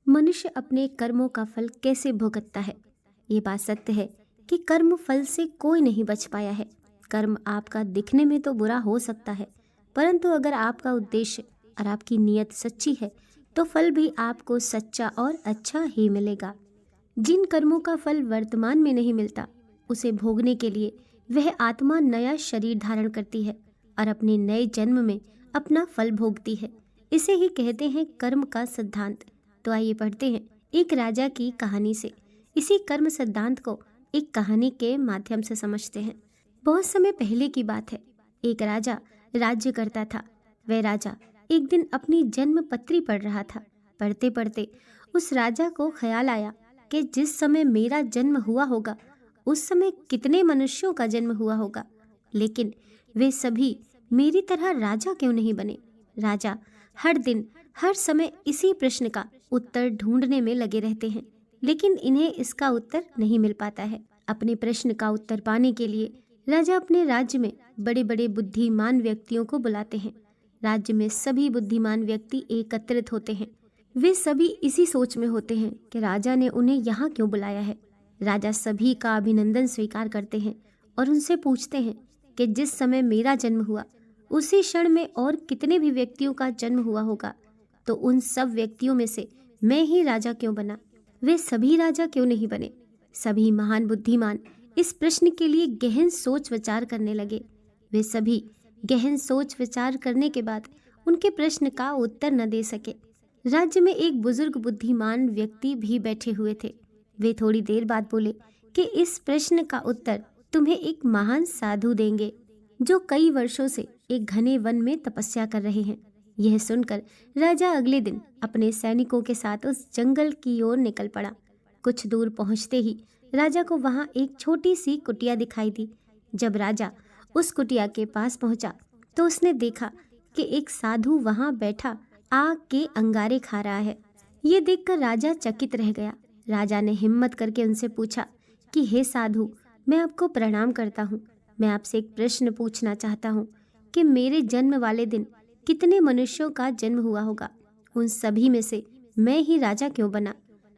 मनुष्य अपने कर्मों का फल कैसे भुगतता है। ये बात सत्य है कि कर्म फल से कोई नहीं बच पाया है। कर्म आपका दिखने में तो बुरा हो सकता है, परंतु अगर आपका उद्देश्य और आपकी नीयत सच्ची है तो फल भी आपको सच्चा और अच्छा ही मिलेगा। जिन कर्मों का फल वर्तमान में नहीं मिलता, उसे भोगने के लिए वह आत्मा नया शरीर धारण करती है और अपने नए जन्म में अपना फल भोगती है। इसे ही कहते हैं कर्म का सिद्धांत। तो आइए पढ़ते हैं एक राजा की कहानी से इसी कर्म सिद्धांत को एक कहानी के माध्यम से समझते हैं। बहुत समय पहले की बात है। एक राजा राज्य करता था। वह राजा एक दिन अपनी जन्म पत्री पढ़ रहा था। पढ़ते पढ़ते उस राजा को ख्याल आया कि जिस समय मेरा जन्म हुआ होगा उस समय कितने मनुष्यों का जन्म हुआ होगा, लेकिन वे सभी मेरी तरह राजा क्यों नहीं बने। राजा हर दिन हर समय इसी प्रश्न का उत्तर ढूंढने में लगे रहते हैं, लेकिन इन्हें इसका उत्तर नहीं मिल पाता है। अपने प्रश्न का उत्तर पाने के लिए राजा अपने राज्य में बड़े बड़े बुद्धिमान व्यक्तियों को बुलाते हैं। राज्य में सभी बुद्धिमान व्यक्ति एकत्रित होते हैं। वे सभी इसी सोच में होते हैं कि राजा ने उन्हें यहाँ क्यों बुलाया है। राजा सभी का अभिनंदन स्वीकार करते हैं और उनसे पूछते हैं कि जिस समय मेरा जन्म हुआ उसी क्षण में और कितने भी व्यक्तियों का जन्म हुआ होगा, तो उन सब व्यक्तियों में से मैं ही राजा क्यों बना। वे सभी राजा क्यों नहीं बने। सभी महान बुद्धिमान इस प्रश्न के लिए गहन सोच विचार करने लगे। वे सभी गहन सोच विचार करने के बाद उनके प्रश्न का उत्तर न दे सके। राज्य में एक बुजुर्ग बुद्धिमान व्यक्ति भी बैठे हुए थे। वे थोड़ी देर बाद बोले कि इस प्रश्न का उत्तर तुम्हें एक महान साधु देंगे, जो कई वर्षों से एक घने वन में तपस्या कर रहे हैं। यह सुनकर राजा अगले दिन अपने सैनिकों के साथ उस जंगल की ओर निकल पड़ा। कुछ दूर पहुंचते ही राजा को वहां एक छोटी सी कुटिया दिखाई दी। जब राजा उस कुटिया के पास पहुंचा तो उसने देखा कि एक साधु वहां बैठा आग के अंगारे खा रहा है। ये देखकर राजा चकित रह गया। राजा ने हिम्मत करके उनसे पूछा कि हे साधु, मैं आपको प्रणाम करता हूँ। मैं आपसे एक प्रश्न पूछना चाहता हूँ कि मेरे जन्म वाले दिन कितने मनुष्यों का जन्म हुआ होगा। उन सभी में से मैं ही राजा क्यों बना।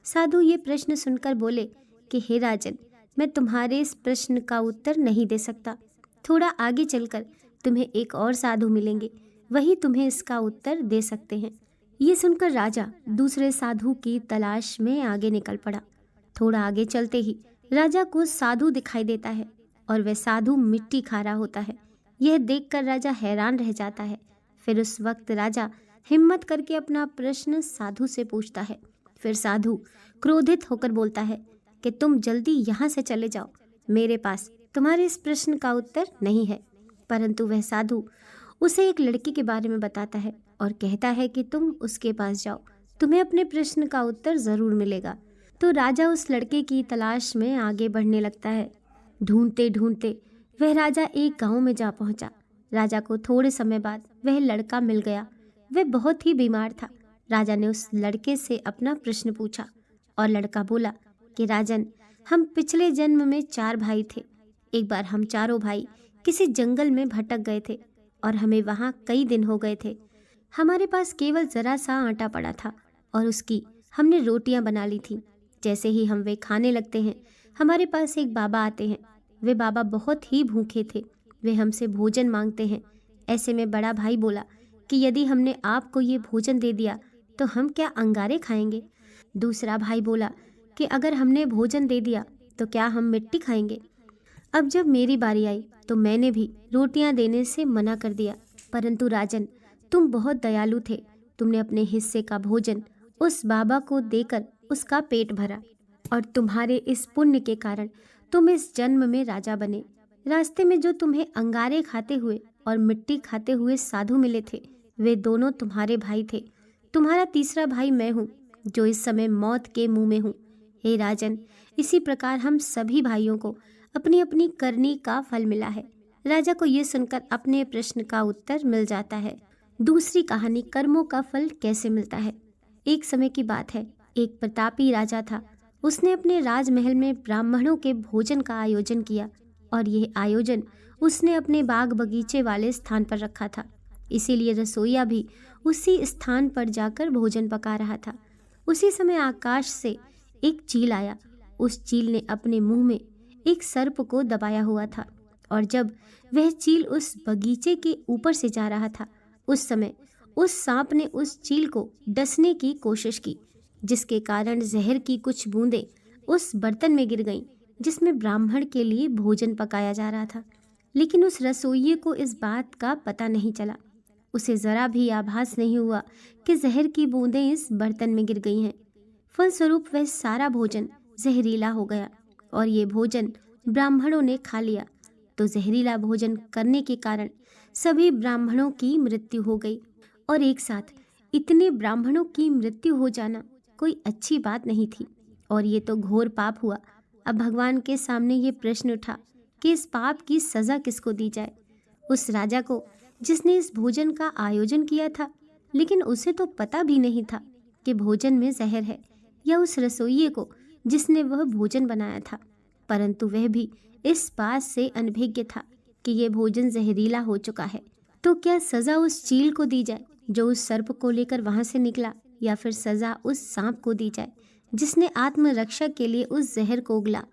साधु ये प्रश्न सुनकर बोले कि हे राजन, मैं तुम्हारे इस प्रश्न का उत्तर नहीं दे सकता। थोड़ा आगे चलकर तुम्हें एक और साधु मिलेंगे, वही तुम्हें इसका उत्तर दे सकते हैं। ये सुनकर राजा दूसरे साधु की तलाश में आगे निकल पड़ा। थोड़ा आगे चलते ही राजा को साधु दिखाई देता है और वह साधु मिट्टी खा रहा होता है। यह देखकर राजा हैरान रह जाता है। फिर उस वक्त राजा हिम्मत करके अपना प्रश्न साधु से पूछता है। फिर साधु क्रोधित होकर बोलता है कि तुम जल्दी यहाँ से चले जाओ, मेरे पास तुम्हारे इस प्रश्न का उत्तर नहीं है। परंतु वह साधु उसे एक लड़की के बारे में बताता है और कहता है कि तुम उसके पास जाओ, तुम्हें अपने प्रश्न का उत्तर जरूर मिलेगा। तो राजा उस लड़के की तलाश में आगे बढ़ने लगता है। ढूंढते ढूंढते वह राजा एक गांव में जा पहुंचा। राजा को थोड़े समय बाद वह लड़का मिल गया। वह बहुत ही बीमार था। राजा ने उस लड़के से अपना प्रश्न पूछा और लड़का बोला कि राजन, हम पिछले जन्म में 4 भाई थे। एक बार हम चारों भाई किसी जंगल में भटक गए थे और हमें वहाँ कई दिन हो गए थे। हमारे पास केवल जरा सा आटा पड़ा था और उसकी हमने रोटियां बना ली थी। जैसे ही हम वे खाने लगते हैं, हमारे पास एक बाबा आते हैं। वे बाबा बहुत ही भूखे थे। वे हमसे भोजन मांगते हैं। ऐसे में बड़ा भाई बोला कि यदि हमने आपको ये भोजन दे दिया तो हम क्या अंगारे खाएंगे। दूसरा भाई बोला कि अगर हमने भोजन दे दिया तो क्या हम मिट्टी खाएंगे। अब जब मेरी बारी आई तो मैंने भी रोटियां देने से मना कर दिया, परंतु राजन, तुम बहुत दयालु थे। तुमने अपने हिस्से का भोजन उस बाबा को देकर उसका पेट भरा और तुम्हारे इस पुण्य के कारण तुम इस जन्म में राजा बने। रास्ते में जो तुम्हें अंगारे खाते हुए और मिट्टी खाते हुए साधु मिले थे, वे दोनों तुम्हारे भाई थे। तुम्हारा तीसरा भाई मैं हूँ, जो इस समय मौत के मुंह में हूँ। हे राजन, इसी प्रकार हम सभी भाइयों को अपनी अपनी करनी का फल मिला है। राजा को ये सुनकर अपने प्रश्न का उत्तर मिल जाता है। दूसरी कहानी, कर्मों का फल कैसे मिलता है। एक समय की बात है, एक प्रतापी राजा था। उसने अपने राजमहल में ब्राह्मणों के भोजन का आयोजन किया और यह आयोजन उसने अपने बाग बगीचे वाले स्थान पर रखा था। इसीलिए रसोइया भी उसी स्थान पर जाकर भोजन पका रहा था। उसी समय आकाश से एक चील आया। उस चील ने अपने मुंह में एक सर्प को दबाया हुआ था, और जब वह चील उस बगीचे के ऊपर से जा रहा था, उस समय उस सांप ने उस चील को डसने की कोशिश की, जिसके कारण जहर की कुछ बूंदें उस बर्तन में गिर गईं, जिसमें ब्राह्मण के लिए भोजन पकाया जा रहा था। लेकिन उस रसोइये को इस बात का पता नहीं चला। उसे जरा भी आभास नहीं हुआ कि जहर की बूंदें इस बर्तन में गिर गई हैं। फलस्वरूप वह सारा भोजन जहरीला हो गया, और ये भोजन ब्राह्मणों ने खा लिया। तो जहरीला भोजन करने के कारण सभी ब्राह्मणों की मृत्यु हो गई, और एक साथ इतने ब्राह्मणों की मृत्यु हो जाना कोई अच्छी बात नहीं थी, और ये तो घोर पाप हुआ। अब भगवान के सामने ये प्रश्न उठा कि इस पाप की सज़ा किसको दी जाए। उस राजा को जिसने इस भोजन का आयोजन किया था, लेकिन उसे तो पता भी नहीं था कि भोजन में जहर है, या उस रसोइये को जिसने वह भोजन बनाया था, परंतु वह भी इस बात से अनभिज्ञ था कि यह भोजन जहरीला हो चुका है। तो क्या सज़ा उस चील को दी जाए जो उस सर्प को लेकर वहां से निकला, या फिर सज़ा उस सांप को दी जाए जिसने आत्मरक्षा के लिए उस जहर को उगला।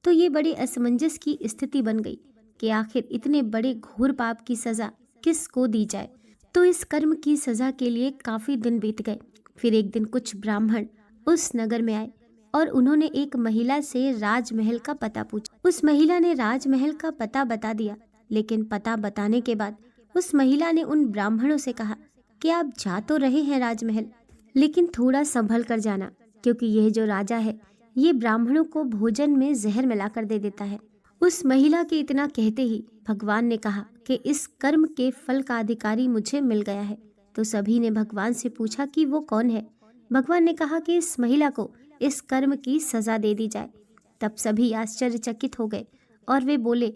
तो ये बड़ी असमंजस की स्थिति बन गई कि आखिर इतने बड़े घोर पाप की सज़ा किसको दी जाए। तो इस कर्म की सज़ा के लिए काफ़ी दिन बीत गए। फिर एक दिन कुछ ब्राह्मण उस नगर में आए, और उन्होंने एक महिला से राजमहल का पता पूछा। उस महिला ने राजमहल का पता बता दिया, लेकिन पता बताने के बाद उस महिला ने उन ब्राह्मणों से कहा कि आप जा तो रहे हैं राजमहल, लेकिन थोड़ा संभल कर जाना, क्योंकि यह जो राजा है ये ब्राह्मणों को भोजन में जहर मिलाकर दे देता है। उस महिला के इतना कहते ही भगवान ने कहा कि इस कर्म के फल का अधिकारी मुझे मिल गया है। तो सभी ने भगवान से पूछा कि वो कौन है। भगवान ने कहा कि इस महिला को इस कर्म की सजा दे दी जाए। तब सभी आश्चर्यचकित हो गए, और वे बोले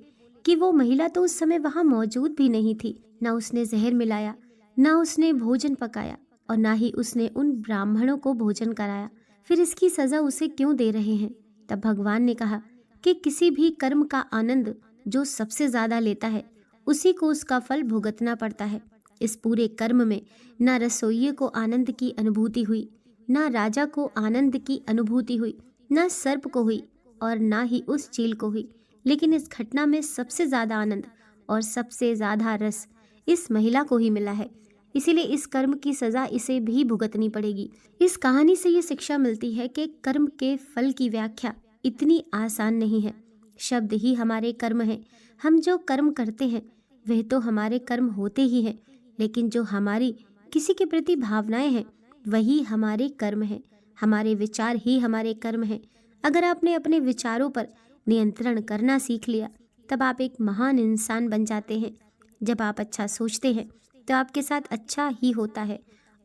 कि वो महिला तो उस समय वहां मौजूद भी नहीं थी। न उसने जहर मिलाया, न उसने भोजन पकाया, और न ही उसने उन ब्राह्मणों को भोजन कराया। फिर इसकी सजा उसे क्यों दे रहे हैं। तब भगवान ने कहा कि किसी भी कर्म का आनंद जो सबसे ज्यादा लेता है, उसी को उसका फल भुगतना पड़ता है। इस पूरे कर्म में न रसोइये को आनंद की अनुभूति हुई, न राजा को आनंद की अनुभूति हुई, न सर्प को हुई, और न ही उस चील को हुई। लेकिन इस घटना में सबसे ज्यादा आनंद और सबसे ज्यादा रस इस महिला को ही मिला है। इसीलिए इस कर्म की सजा इसे भी भुगतनी पड़ेगी। इस कहानी से ये शिक्षा मिलती है कि कर्म के फल की व्याख्या इतनी आसान नहीं है। शब्द ही हमारे कर्म हैं। हम जो कर्म करते हैं वह तो हमारे कर्म होते ही हैं, लेकिन जो हमारी किसी के प्रति भावनाएं हैं वही हमारे कर्म हैं। हमारे विचार ही हमारे कर्म हैं। अगर आपने अपने विचारों पर नियंत्रण करना सीख लिया, तब आप एक महान इंसान बन जाते हैं। जब आप अच्छा सोचते हैं तो आपके साथ अच्छा ही होता है,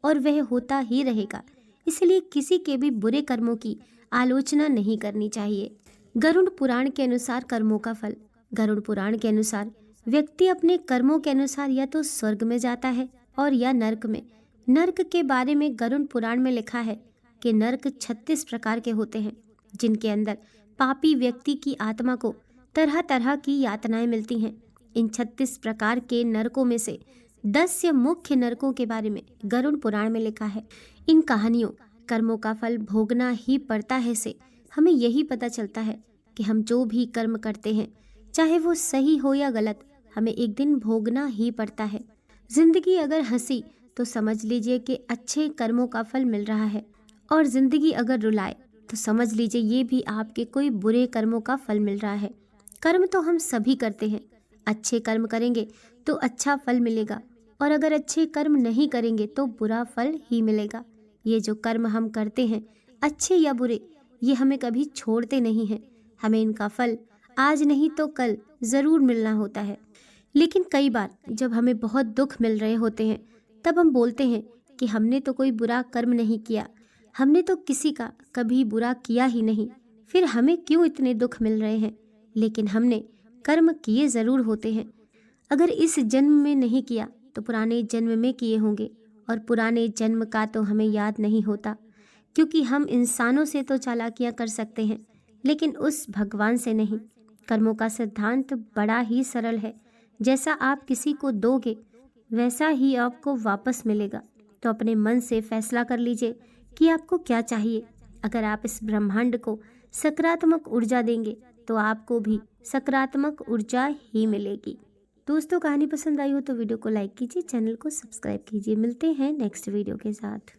और वह होता ही रहेगा। इसलिए किसी के भी बुरे कर्मों की आलोचना नहीं करनी चाहिए। गरुड़ पुराण के अनुसार कर्मों का फल। गरुड़ पुराण के अनुसार व्यक्ति अपने कर्मों के अनुसार या तो स्वर्ग में जाता है और या नरक में। नरक के बारे में गरुड़ पुराण में लिखा है कि नरक 36 प्रकार के होते हैं, जिनके अंदर पापी व्यक्ति की आत्मा को तरह तरह की यातनाएं मिलती हैं। इन 36 प्रकार के नरकों में से 10 मुख्य नरकों के बारे में गरुड़ पुराण में लिखा है। इन कहानियों कर्मों का फल भोगना ही पड़ता है से हमें यही पता चलता है कि हम जो भी कर्म करते हैं, चाहे वो सही हो या गलत, हमें एक दिन भोगना ही पड़ता है। जिंदगी अगर हंसी तो समझ लीजिए कि अच्छे कर्मों का फल मिल रहा है, और जिंदगी अगर रुलाए तो समझ लीजिए ये भी आपके कोई बुरे कर्मों का फल मिल रहा है। कर्म तो हम सभी करते हैं। अच्छे कर्म करेंगे तो अच्छा फल मिलेगा, और अगर अच्छे कर्म नहीं करेंगे तो बुरा फल ही मिलेगा। ये जो कर्म हम करते हैं, अच्छे या बुरे, ये हमें कभी छोड़ते नहीं हैं। हमें इनका फल आज नहीं तो कल ज़रूर मिलना होता है। लेकिन कई बार जब हमें बहुत दुख मिल रहे होते हैं, तब हम बोलते हैं कि हमने तो कोई बुरा कर्म नहीं किया, हमने तो किसी का कभी बुरा किया ही नहीं, फिर हमें क्यों इतने दुख मिल रहे हैं। लेकिन हमने कर्म किए ज़रूर होते हैं। अगर इस जन्म में नहीं किया तो पुराने जन्म में किए होंगे, और पुराने जन्म का तो हमें याद नहीं होता, क्योंकि हम इंसानों से तो चालाकियाँ कर सकते हैं, लेकिन उस भगवान से नहीं। कर्मों का सिद्धांत बड़ा ही सरल है। जैसा आप किसी को दोगे वैसा ही आपको वापस मिलेगा। तो अपने मन से फैसला कर लीजिए कि आपको क्या चाहिए। अगर आप इस ब्रह्मांड को सकारात्मक ऊर्जा देंगे तो आपको भी सकारात्मक ऊर्जा ही मिलेगी। दोस्तों, कहानी पसंद आई हो तो वीडियो को लाइक कीजिए, चैनल को सब्सक्राइब कीजिए। मिलते हैं नेक्स्ट वीडियो के साथ।